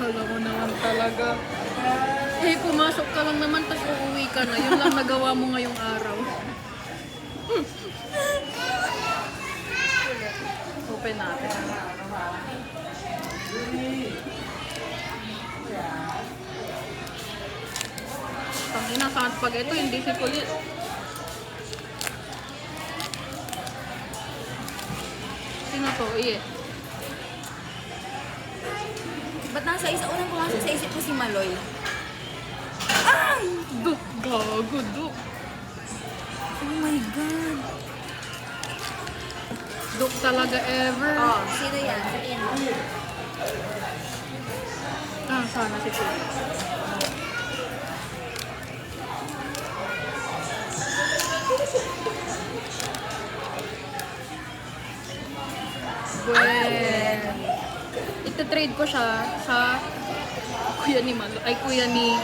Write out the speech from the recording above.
Kala mo naman talaga. Eh, pumasok ka lang naman, tapos uuwi ka na. Yun lang nagawa mo ngayong araw. Open natin. Tangina, saan pag ito, hindi si kulit. Sino to? Iye. Ba't unang pumasok sa isip ko si Maloy? Duk, gago, duk. Oh my God. Duk talaga ever. Oh, sino yan? Sabihin mo. Ah, sana si kulit. Well, ito-trade ko siya sa kuya ni Malo, ay kuya ni